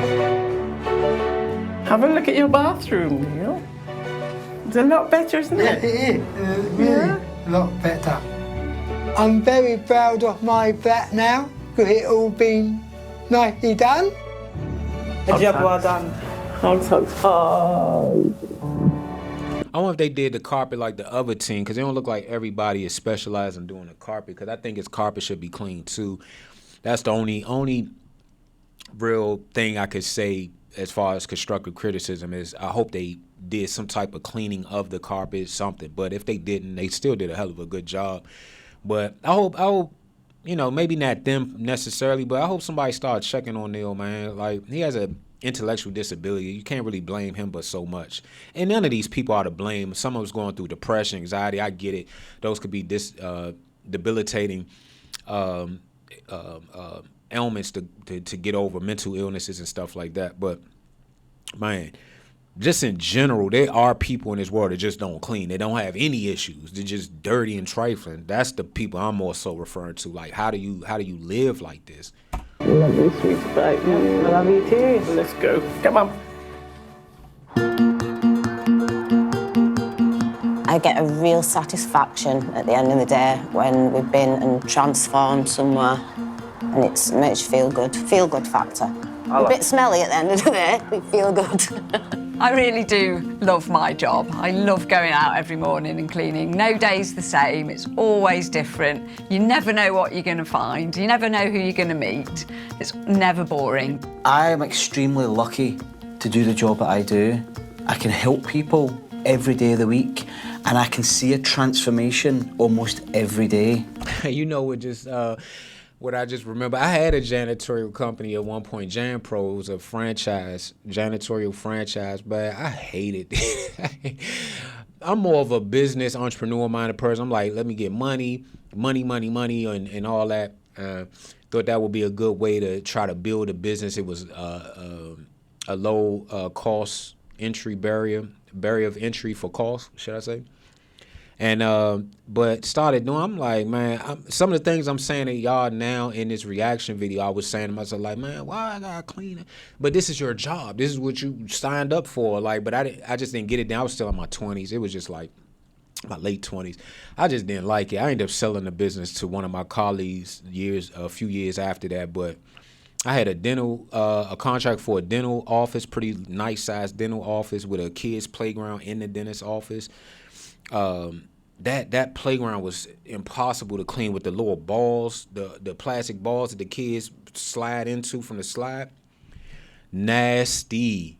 Have a look at your bathroom, Neil. It's a lot better, isn't Yeah, it? it is. Really a lot better. I'm very proud of my flat now because it's all been nicely done. A job well done. Hugs, hugs, hugs. I wonder if they did the carpet like the other team, because they don't look like everybody is specialized in doing the carpet, because I think his carpet should be clean too. That's the only real thing I could say as far as constructive criticism is I hope they did some type of cleaning of the carpet, something. But if they didn't, they still did a hell of a good job. But I hope, you know, maybe not them necessarily, but I hope somebody starts checking on Neil, man. Like, he has a intellectual disability. You can't really blame him but so much. And none of these people are to blame. Some of us going through depression, anxiety. I get it. Those could be debilitating ailments to get over, mental illnesses and stuff like that. But, man, just in general, there are people in this world that just don't clean. They don't have any issues. They're just dirty and trifling. That's the people I'm more so referring to. Like, how do you live like this? Love you, sweet baby. I love you too. Let's go. Come on. I get a real satisfaction at the end of the day when we've been and transformed somewhere, and it makes you feel good. Feel good factor. A bit smelly at the end of the day, but feel good. I really do love my job. I love going out every morning and cleaning. No day's the same, it's always different. You never know what you're going to find. You never know who you're going to meet. It's never boring. I am extremely lucky to do the job that I do. I can help people every day of the week, and I can see a transformation almost every day. You know what I just remember? I had a janitorial company at one point. JanPro was a janitorial franchise, but I hated it. I'm more of a business entrepreneur-minded person. I'm like, let me get money, and all that. Thought that would be a good way to try to build a business. It was a low cost entry barrier of entry for cost, should I say? And but started doing. I'm like, man, some of the things I'm saying to y'all now in this reaction video, I was saying to myself, like, man, why I gotta clean it? But this is your job. This is what you signed up for. Like, but I just didn't get it down. I was still in my 20s. It was just like my late 20s. I just didn't like it. I ended up selling the business to one of my colleagues a few years after that. But I had a contract for a dental office, pretty nice sized dental office with a kids playground in the dentist's office. That playground was impossible to clean with the little balls, the plastic balls that the kids slide into from the slide. Nastiness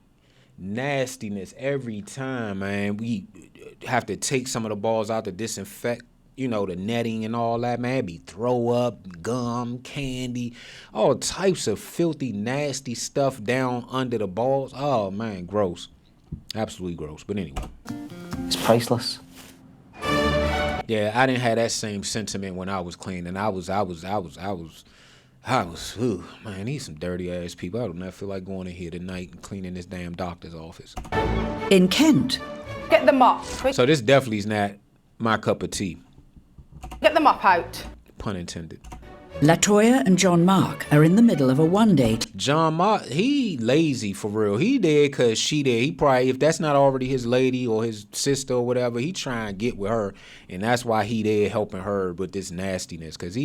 every time, man. We have to take some of the balls out to disinfect, the netting and all that, man. It'd be throw up, gum, candy, all types of filthy, nasty stuff down under the balls. Oh, man, gross. Absolutely gross. But anyway. It's priceless. Yeah, I didn't have that same sentiment when I was cleaning. I was, ooh, man, I need some dirty ass people. I do not feel like going in here tonight and cleaning this damn doctor's office. In Kent. Get the mop. So this definitely is not my cup of tea. Get the mop out. Pun intended. Latoya and John Mark are in the middle of a one-day. John Mark, he lazy for real. He did because she did. He probably, if that's not already his lady or his sister or whatever, he trying to get with her. And that's why he there helping her with this nastiness. Because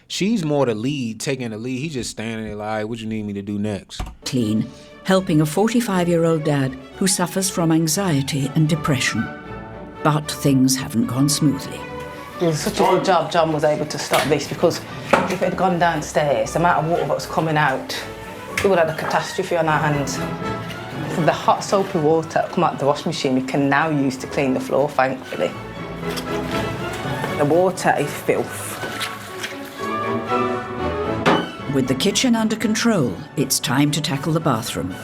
she's more the lead, taking the lead. He's just standing there like, what you need me to do next? Clean, helping a 45-year-old dad who suffers from anxiety and depression. But things haven't gone smoothly. It was such a good job John was able to stop this, because if it had gone downstairs, the amount of water that was coming out, we would have had a catastrophe on our hands. So the hot soapy water that come out of the washing machine we can now use to clean the floor, thankfully. The water is filth. With the kitchen under control, it's time to tackle the bathroom.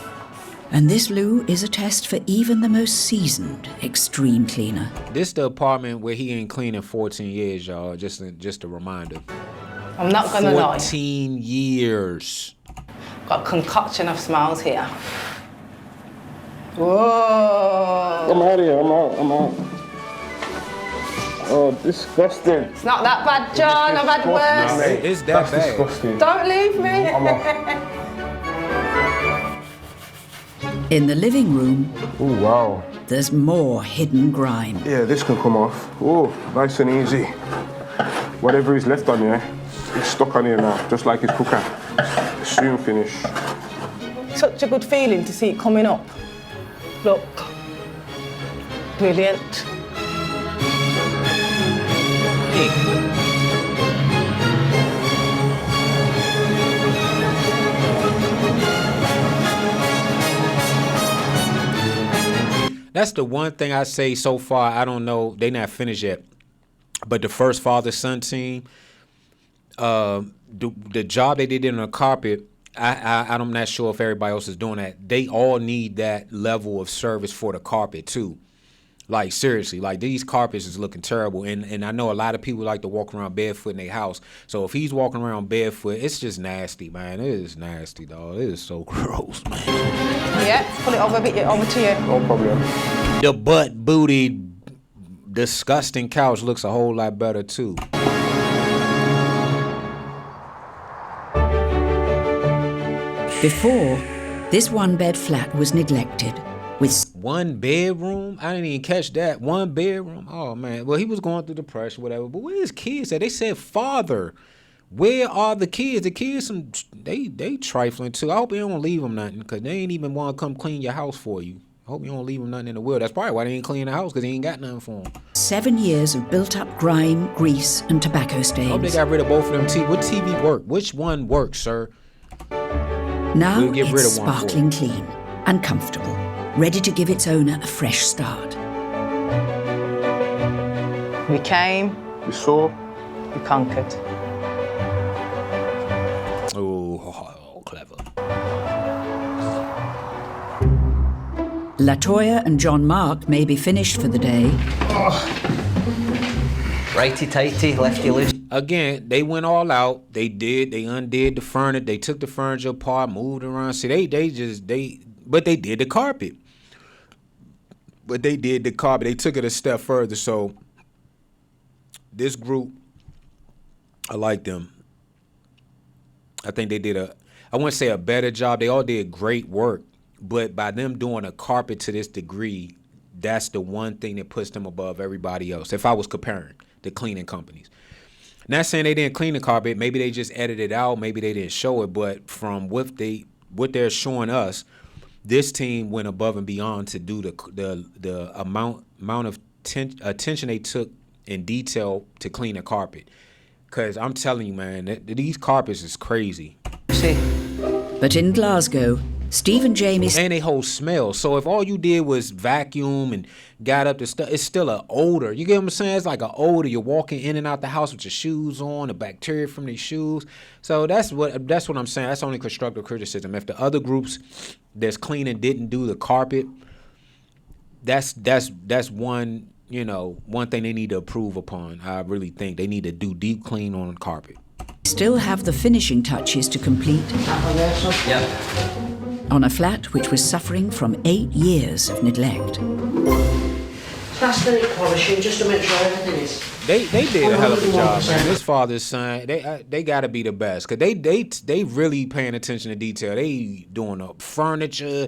And this loo is a test for even the most seasoned extreme cleaner. This the apartment where he ain't cleaned in 14 years, y'all. Just a reminder. I'm not gonna lie. 14 years. Got a concoction of smells here. Whoa. I'm out of here. I'm out. Oh, disgusting. It's not that bad, John. I've had worse. Mate, it's that bad. Disgusting. Don't leave me. I'm off. In the living room, Oh, wow. there's more hidden grime. Yeah, this can come off. Oh, nice and easy. Whatever is left on here, it's stuck on here now, just like his cooker. Soon finish. Such a good feeling to see it coming up. Look. Brilliant. That's the one thing I say so far. I don't know. They not finished yet. But the first father-son team, the job they did on the carpet, I'm not sure if everybody else is doing that. They all need that level of service for the carpet, too. Like, seriously, like, these carpets is looking terrible. And I know a lot of people like to walk around barefoot in their house. So if he's walking around barefoot, it's just nasty, man. It is nasty, dog. It is so gross, man. Yeah, pull it over a bit, over to you. No problem. The butt-booty, disgusting couch looks a whole lot better, too. Before, this one-bed flat was neglected. With one bedroom? I didn't even catch that. One bedroom? Oh, man. Well, he was going through depression, whatever. But where his kids at? They said father. Where are the kids? The kids, they trifling, too. I hope they don't leave them nothing, because they ain't even want to come clean your house for you. I hope you don't leave him nothing in the will. That's probably why they ain't clean the house, because he ain't got nothing for him. 7 years of built-up grime, grease, and tobacco I hope they stains. got rid of both of them TV. What TV work? Which one works, sir? Now We'll get rid it's of one for sparkling clean and comfortable, ready to give its owner a fresh start. We came, We saw. we conquered. Oh, clever. Latoya and John Mark may be finished for the day, Righty-tighty, lefty-loose. Again, they went all out. They undid the furniture. They took the furniture apart, moved around. See, but they did the carpet. They took it a step further. So this group, I like them. I think they did I wouldn't say a better job. They all did great work. But by them doing a carpet to this degree, that's the one thing that puts them above everybody else. If I was comparing the cleaning companies. Not saying they didn't clean the carpet. Maybe they just edited it out. Maybe they didn't show it. But from what they're showing us, this team went above and beyond to do the amount of attention they took in detail to clean the carpet. Because I'm telling you, man, these carpets is crazy. but in Glasgow, Steve and Jamie And they whole smell. So if all you did was vacuum and got up the stuff, it's still an odor. You get what I'm saying? It's like an odor. You're walking in and out the house with your shoes on, the bacteria from these shoes. So that's what I'm saying. That's only constructive criticism. If the other groups that's cleaning didn't do the carpet, that's one thing they need to improve upon. I really think they need to do deep clean on the carpet. still have the finishing touches to complete on a flat which was suffering from 8 years of neglect. Plastering, polishing, just to make sure everything is. They did a hell of a job, man. This father's son, they got to be the best, cause they really paying attention to detail. They doing the furniture,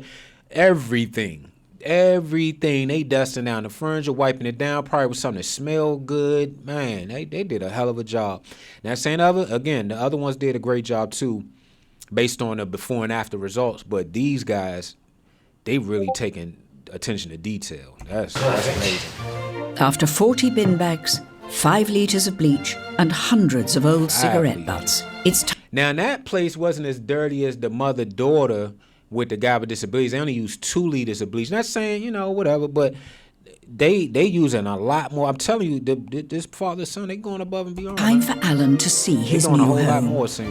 everything. They dusting down the furniture, wiping it down, probably with something that smelled good. Man, they did a hell of a job. Now saying the other ones did a great job too, based on the before and after results. But these guys, they really taking attention to detail. That's amazing. After 40 bin bags, 5 litres of bleach, and hundreds of old cigarette butts, it's time. Now, that place wasn't as dirty as the mother-daughter with the guy with disabilities. They only used 2 liters of bleach. Not saying, whatever, but they using a lot more. I'm telling you, this father-son, they going above and beyond. Time for Alan to see his doing new a whole lot home. more, Sam.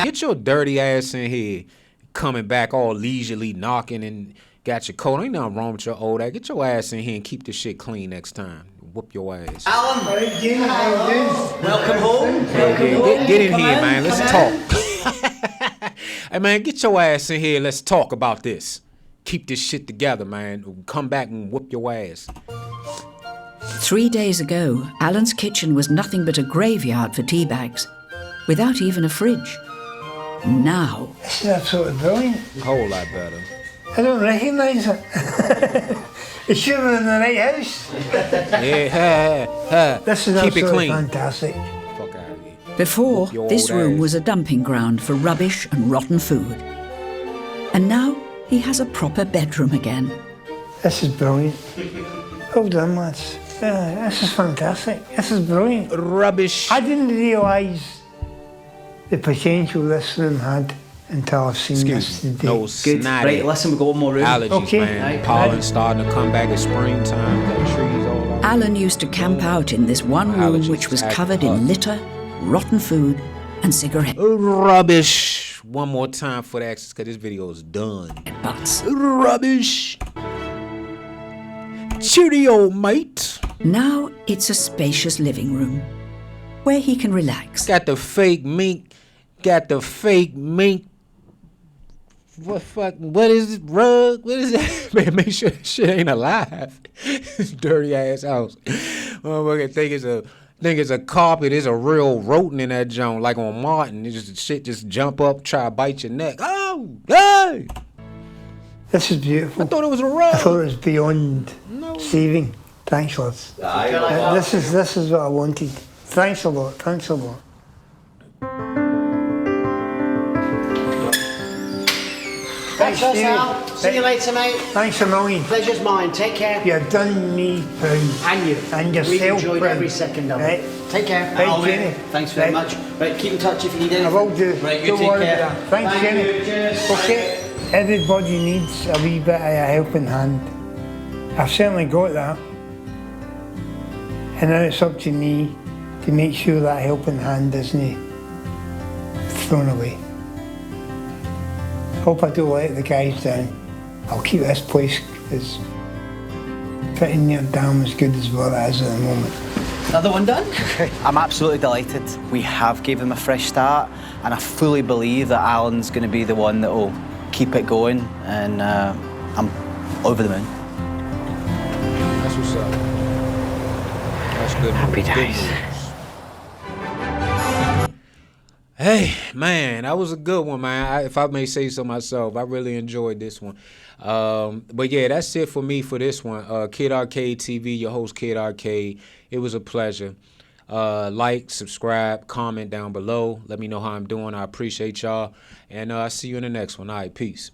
Get your dirty ass in here, coming back all leisurely, knocking and got your coat. Ain't nothing wrong with your old ass. Get your ass in here and keep this shit clean next time. Whoop your ass. Alan, welcome home. Get in here, man. Let's talk. Hey, man, get your ass in here. Let's talk about this. Keep this shit together, man. Come back and whoop your ass. 3 days ago, Alan's kitchen was nothing but a graveyard for tea bags, without even a fridge. Now, This is absolutely brilliant. A whole lot better. I don't recognise it. It's sure we're in the right house. Yeah, This is keep it absolutely clean. fantastic. Fuck out of here. before, Whoop your this old room ass. was a dumping ground for rubbish and rotten food. And now, he has a proper bedroom again. This is brilliant. Well done, lads. This is fantastic. This is brilliant. Rubbish. I didn't realise the potential this room had until I've seen this today. No Good. snotty Right, listen, we've got one more room. allergies, Okay. man. Right. Pollen starting to come back. It's springtime. Got trees all out. Alan used to camp out in this one room Allergies which was act covered up. in litter, rotten food, and cigarette Rubbish. One more time for the access, because this video is done. butts. Rubbish. Cheerio, mate. Now it's a spacious living room where he can relax. Got the fake mink. What is it? Rug? What is that? Man, make sure that shit ain't alive. Dirty ass house. Motherfucker think it's a carpet. There's a real rodent in that joint, like on Martin. Shit just jump up, try to bite your neck. Oh, hey! This is beautiful. I thought it was a I rug. thought it was beyond saving. Thanks, lads. This is what I wanted. Thanks a lot. Thanks a lot. Thanks, that's us, Jimmy. Al. See you later, mate. Thanks a million. Pleasure's mine. Take care. You've done me proud. And you. And We've yourself enjoyed proud. every second of Right. it. Take care. Right, Al, Jenny. thanks very Right. much. Right, keep in touch if you need anything. I will do. Right, you Don't take worry care. about that. Thanks, Thank Jenny. you. Cheers. Okay. Everybody needs a wee bit of a helping hand. I've certainly got that. And now it's up to me to make sure that helping hand isn't thrown away. Hope I don't let the guys down. I'll keep this place as pretty near damn as good as what it is at the moment. Another one done? I'm absolutely delighted. We have gave them a fresh start, and I fully believe that Alan's going to be the one that will keep it going, and I'm over the moon. That's what's up. That's good. Happy Good days. news. Hey, man, that was a good one, man. If I may say so myself, I really enjoyed this one. But yeah, that's it for me for this one. Kid Arcade TV, your host, Kid Arcade. It was a pleasure. Like, subscribe, comment down below. Let me know how I'm doing. I appreciate y'all. And I'll see you in the next one. All right, peace.